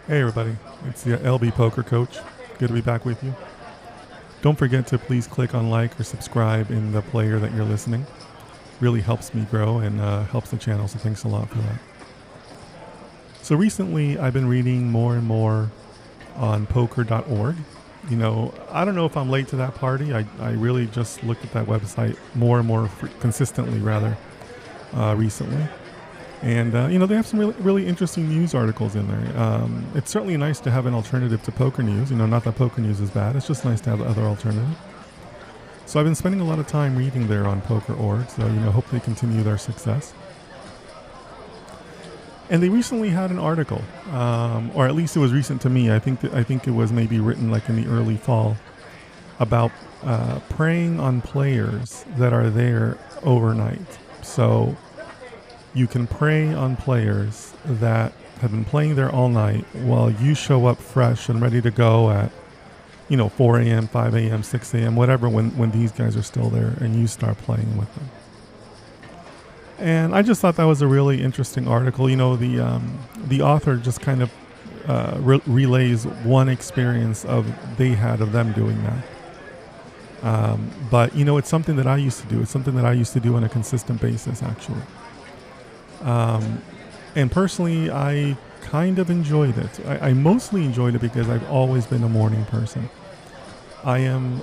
Hey everybody, it's the LB Poker Coach. Good to be back with you. Don't forget to please click on like or subscribe in the player that you're listening. Really helps me grow and helps the channel, so thanks a lot for that. So recently I've been reading more and more on poker.org. You know, I don't know if I'm late to that party. I really just looked at that website more and more consistently recently. And, they have some really interesting news articles in there. It's certainly nice to have an alternative to poker news. Not that poker news is bad. It's just nice to have other alternative. So I've been spending a lot of time reading there on poker.org. So, hope they continue their success. And they recently had an article, or at least it was recent to me. I think it was maybe written like in the early fall about preying on players that are there overnight. So you can prey on players that have been playing there all night while you show up fresh and ready to go at, 4 a.m., 5 a.m., 6 a.m., whatever, when these guys are still there and you start playing with them. And I just thought that was a really interesting article. The author just kind of relays one experience they had of them doing that. But it's something that I used to do. It's something that I used to do on a consistent basis, actually. And personally, I kind of enjoyed it. I mostly enjoyed it because I've always been a morning person. I am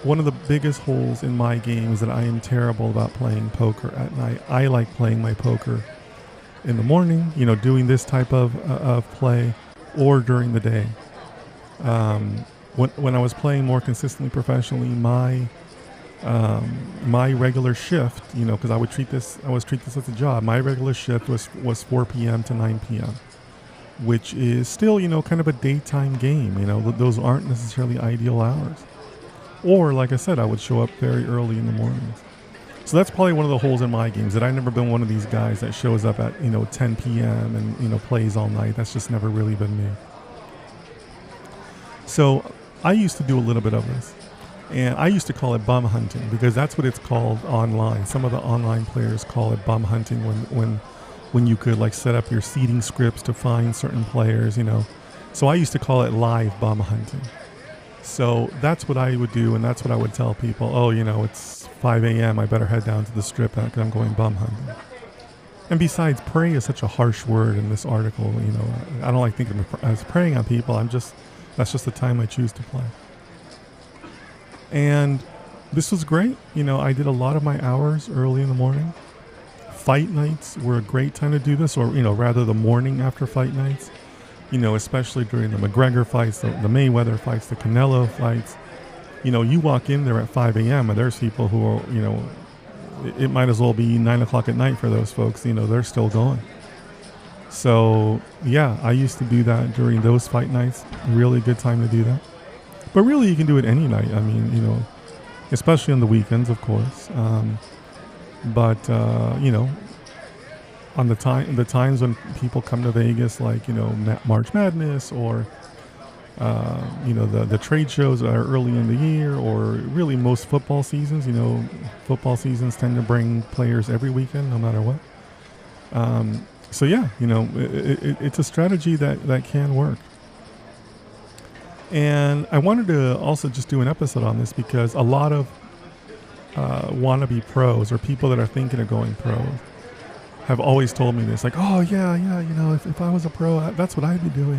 one of the biggest holes in my game is that I am terrible about playing poker at night. I like playing my poker in the morning, doing this type of play, or during the day. When I was playing more consistently professionally, my regular shift, because I was treat this as a job. My regular shift was 4 p.m. to 9 p.m., which is still, kind of a daytime game. Those aren't necessarily ideal hours. Or, like I said, I would show up very early in the mornings. So that's probably one of the holes in my games, that I've never been one of these guys that shows up at, 10 p.m. and, plays all night. That's just never really been me. So I used to do a little bit of this. And I used to call it bum hunting because that's what it's called online. Some of the online players call it bum hunting when you could like set up your seeding scripts to find certain players, So I used to call it live bum hunting. So that's what I would do, and that's what I would tell people. Oh, it's 5 a.m. I better head down to the strip because I'm going bum hunting. And besides, prey is such a harsh word in this article. I don't like thinking of as preying on people. That's just the time I choose to play. And this was great. I did a lot of my hours early in the morning. Fight nights were a great time to do this, or, rather the morning after fight nights, especially during the McGregor fights, the Mayweather fights, the Canelo fights. You walk in there at 5 a.m. and there's people who are, it might as well be 9 o'clock at night for those folks. They're still going. So, yeah, I used to do that during those fight nights. Really good time to do that. But really, you can do it any night. I mean, especially on the weekends, of course. On the times when people come to Vegas, like, March Madness or, the trade shows that are early in the year, or really most football seasons, football seasons tend to bring players every weekend, no matter what. So, yeah, it's a strategy that can work. And I wanted to also just do an episode on this because a lot of wannabe pros or people that are thinking of going pro have always told me this, like, oh yeah, if I was a pro, that's what I'd be doing.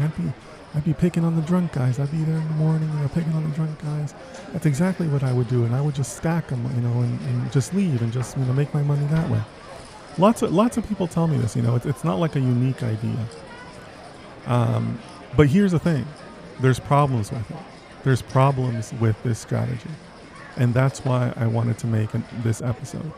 I'd be picking on the drunk guys. I'd be there in the morning, picking on the drunk guys. That's exactly what I would do, and I would just stack them, and just leave and just make my money that way. Lots of people tell me this. It's not like a unique idea. But here's the thing: there's problems with it. There's problems with this strategy, and that's why I wanted to make this episode.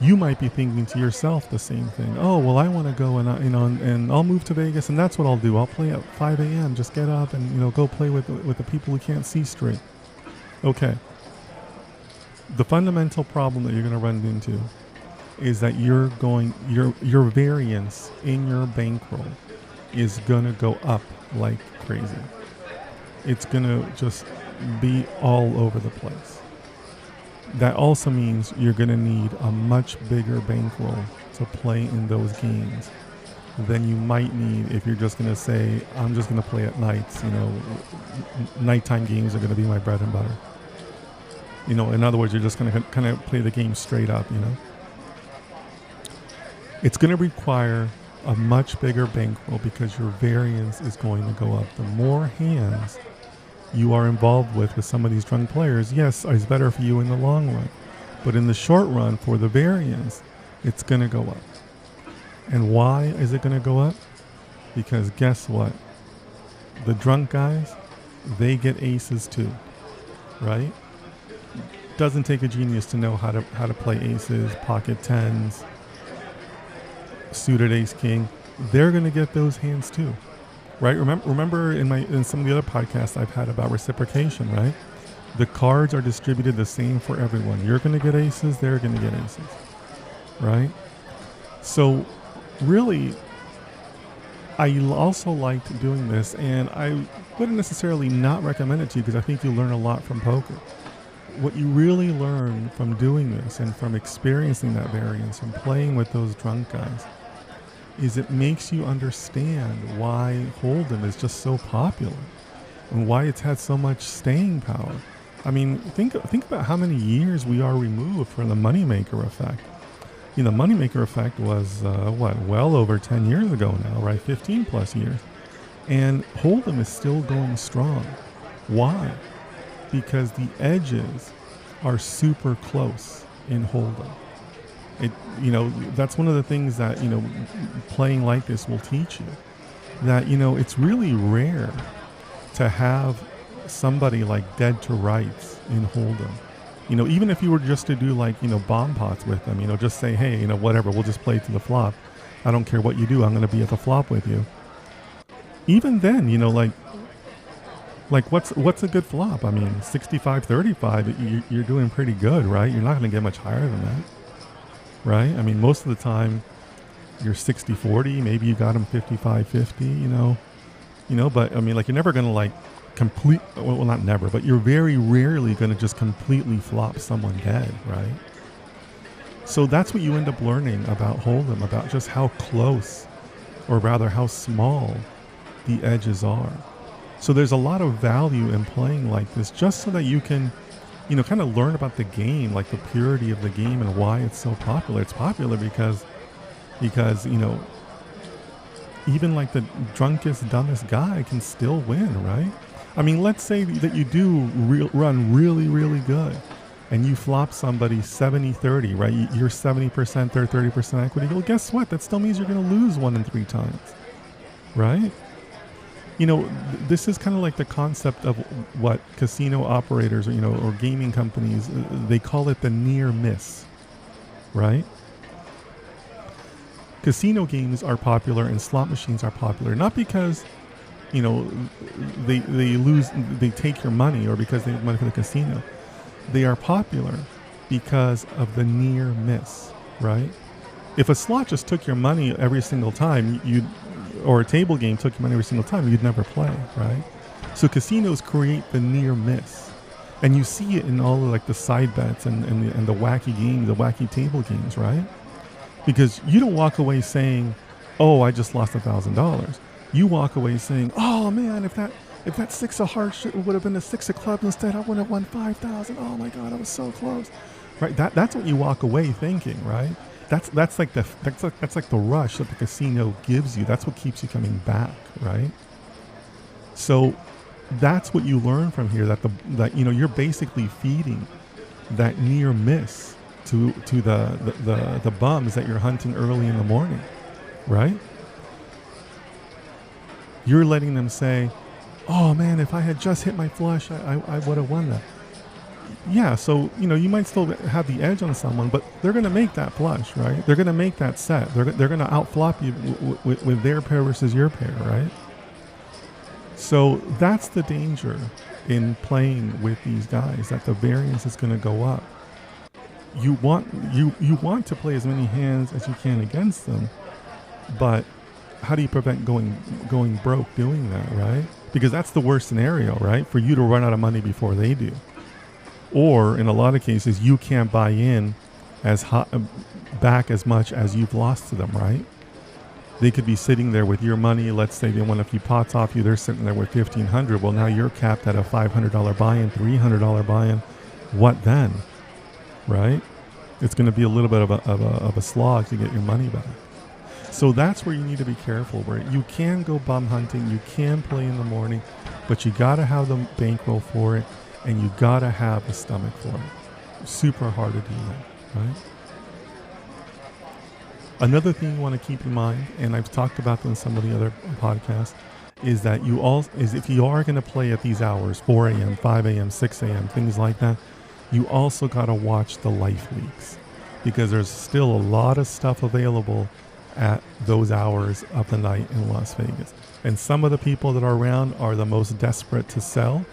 You might be thinking to yourself the same thing. Oh, well, I want to go and I'll move to Vegas, and that's what I'll do. I'll play at 5 a.m. Just get up and go play with the people who can't see straight. Okay. The fundamental problem that you're going to run into is that your variance in your bankroll is going to go up like crazy. It's going to just be all over the place. That also means you're going to need a much bigger bankroll to play in those games than you might need if you're just going to say, I'm just going to play at nights. Nighttime games are going to be my bread and butter. In other words, you're just going to kind of play the game straight up. It's going to require a much bigger bankroll because your variance is going to go up. The more hands you are involved with some of these drunk players, yes, it's better for you in the long run. But in the short run, for the variance, it's going to go up. And why is it going to go up? Because guess what? The drunk guys, they get aces too, right? Doesn't take a genius to know how to play aces, pocket tens, suited ace king. They're going to get those hands too, right? Remember in some of the other podcasts I've had about reciprocation, right? The cards are distributed the same for everyone. You're going to get aces, they're going to get aces, right? So really, I also liked doing this, and I wouldn't necessarily not recommend it to you because I think you learn a lot from poker. What you really learn from doing this and from experiencing that variance and playing with those drunk guys is it makes you understand why Hold'em is just so popular and why it's had so much staying power. I mean, think about how many years we are removed from the moneymaker effect. The moneymaker effect was, well over 10 years ago now, right? 15 plus years. And Hold'em is still going strong. Why? Because the edges are super close in Hold'em. That's one of the things that, playing like this will teach you. That, it's really rare to have somebody like dead to rights in Hold'em. Even if you were just to do bomb pots with them, just say, hey, whatever, we'll just play to the flop. I don't care what you do. I'm going to be at the flop with you. Even then, what's a good flop? I mean, 65-35, you're doing pretty good, right? You're not going to get much higher than that, right? I mean, most of the time you're 60-40, maybe you got them 55-50, but I mean, you're never going to well, not never, but you're very rarely going to just completely flop someone dead, right? So that's what you end up learning about Hold'em, about just how close, or rather how small the edges are. So there's a lot of value in playing like this just so that you can, kind of learn about the game, like the purity of the game and why it's so popular. It's popular because even the drunkest, dumbest guy can still win, right? I mean, let's say that you do run really, really good and you flop somebody 70-30, right? You're 70%, they're 30% equity. Well, guess what? That still means you're going to lose 1 in 3 times, right? This is kind of like the concept of what casino operators or gaming companies, they call it the near miss, right? Casino games are popular and slot machines are popular, not because they take your money or because they have money for the casino. They are popular because of the near miss, right? If a slot just took your money every single time, or a table game took your money every single time, you'd never play, right? So casinos create the near miss. And you see it in all of the side bets and the wacky games, the wacky table games, right? Because you don't walk away saying, oh, I just lost $1,000. You walk away saying, oh man, if that 6 of hearts would have been a 6 of clubs instead, I would have won 5,000. Oh my God, I was so close, right? That's what you walk away thinking, right? That's like the rush that the casino gives you. That's what keeps you coming back, right? So that's what you learn from here. That you're basically feeding that near miss to the bums that you're hunting early in the morning, right? You're letting them say, oh man, if I had just hit my flush, I would have won that. Yeah, so, you might still have the edge on someone, but they're going to make that flush, right? They're going to make that set. They're going to outflop you with their pair versus your pair, right? So that's the danger in playing with these guys, that the variance is going to go up. You want to play as many hands as you can against them, but how do you prevent going broke doing that, right? Because that's the worst scenario, right? For you to run out of money before they do. Or in a lot of cases, you can't buy in back as much as you've lost to them, right? They could be sitting there with your money. Let's say they want a few pots off you. They're sitting there with $1,500. Well, now you're capped at a $500 buy-in, $300 buy-in. What then, right? It's going to be a little bit of a slog to get your money back. So that's where you need to be careful. Where you can go bum hunting, you can play in the morning, but you got to have the bankroll for it, and you got to have the stomach for it. Super hard to do that, right? Another thing you want to keep in mind, and I've talked about this in some of the other podcasts, is that if you are going to play at these hours, 4 a.m., 5 a.m., 6 a.m., things like that, you also got to watch the life leaks, because there's still a lot of stuff available at those hours of the night in Las Vegas. And some of the people that are around are the most desperate to sell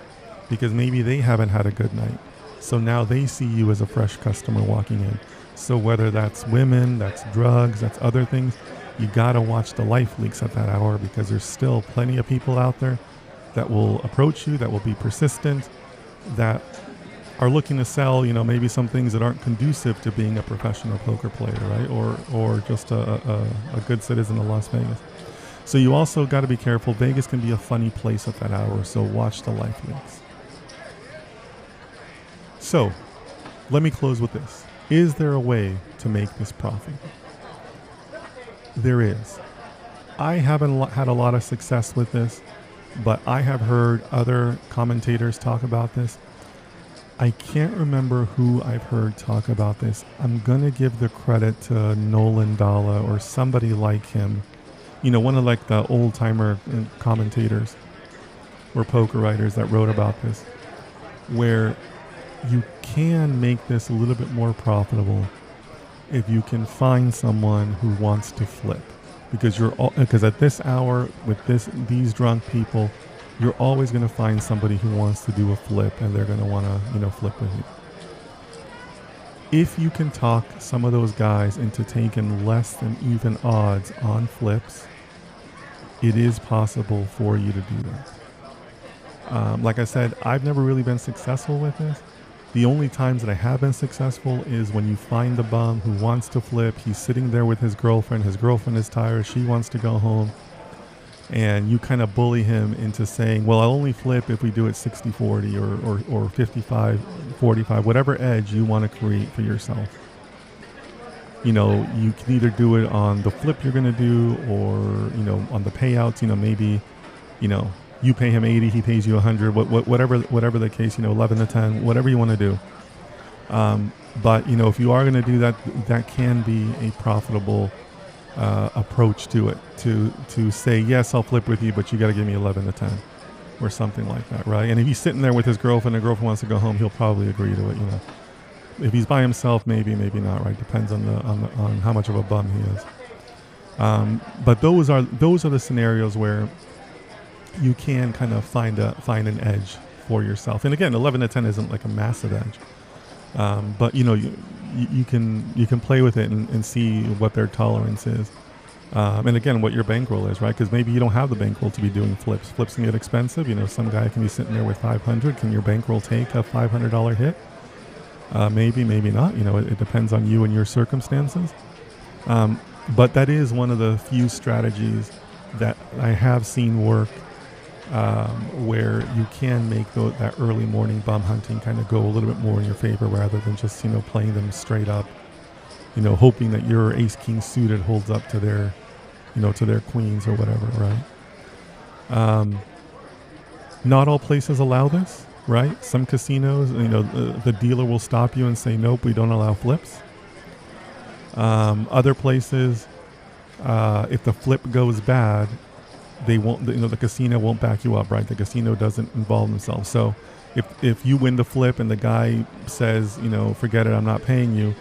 because maybe they haven't had a good night. So now they see you as a fresh customer walking in. So whether that's women, that's drugs, that's other things, you got to watch the life leaks at that hour, because there's still plenty of people out there that will approach you, that will be persistent, that are looking to sell, maybe some things that aren't conducive to being a professional poker player, right? Or just a good citizen of Las Vegas. So you also got to be careful. Vegas can be a funny place at that hour, so watch the life leaks. So let me close with this. Is there a way to make this profitable? There is. I haven't had a lot of success with this, but I have heard other commentators talk about this. I can't remember who I've heard talk about this. I'm going to give the credit to Nolan Dalla or somebody like him. One of like the old timer commentators or poker writers that wrote about this, where you can make this a little bit more profitable if you can find someone who wants to flip, because at this hour with these drunk people, you're always going to find somebody who wants to do a flip, and they're going to want to flip with you. If you can talk some of those guys into taking less than even odds on flips, it is possible for you to do that. Like I said, I've never really been successful with this. The only times that I have been successful is when you find the bum who wants to flip. He's sitting there with his girlfriend is tired, she wants to go home, and you kind of bully him into saying, well, I'll only flip if we do it 60-40 or 55-45, whatever edge you want to create for yourself. You can either do it on the flip you're going to do, or, on the payouts, maybe, you pay him 80, he pays you 100, whatever the case, 11 to 10, whatever you want to do. But, if you are going to do that, that can be a profitable approach to it, to say, yes, I'll flip with you, but you got to give me 11 to 10 or something like that, right? And if he's sitting there with his girlfriend and girlfriend wants to go home, he'll probably agree to it, If he's by himself, maybe not, right? Depends on how much of a bum he is. But those are the scenarios where you can kind of find an edge for yourself. And again, 11 to 10 isn't like a massive edge, but you can play with it and see what their tolerance is, and again, what your bankroll is, right? Because maybe you don't have the bankroll to be doing flips. Flips can get expensive. Some guy can be sitting there with 500. Can your bankroll take a $500 hit? Maybe not. It depends on you and your circumstances. But that is one of the few strategies that I have seen work, where you can make that early morning bum hunting kind of go a little bit more in your favor, rather than just playing them straight up, hoping that your ace king suited holds up to their queens or whatever, right? Not all places allow this, right? Some casinos, the dealer will stop you and say, nope, we don't allow flips. Other places, if the flip goes bad, they won't, the casino won't back you up, right? The casino doesn't involve themselves. So if you win the flip and the guy says, forget it, I'm not paying you,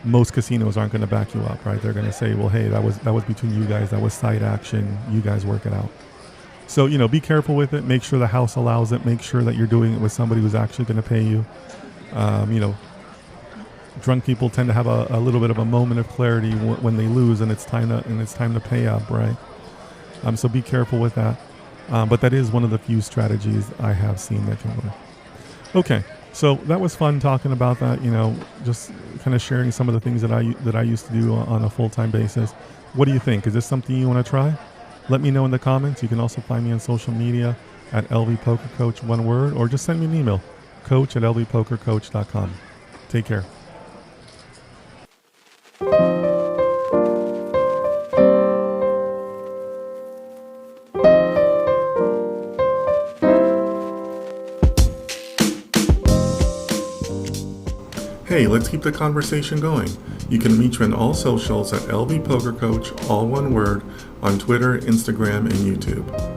most casinos aren't going to back you up, right? They're going to say, well, hey, that was between you guys. That was side action. You guys work it out. So, be careful with it. Make sure the house allows it. Make sure that you're doing it with somebody who's actually going to pay you. Drunk people tend to have a little bit of a moment of clarity when they lose, and it's time to pay up, right? So be careful with that. But that is one of the few strategies I have seen that can work. Okay, so that was fun talking about that. Just kind of sharing some of the things that I used to do on a full-time basis. What do you think? Is this something you want to try? Let me know in the comments. You can also find me on social media at lvpokercoach, one word, or just send me an email, coach@lvpokercoach.com. Take care. Hey, let's keep the conversation going. You can reach me on all socials at lvpokercoach, all one word, on Twitter, Instagram, and YouTube.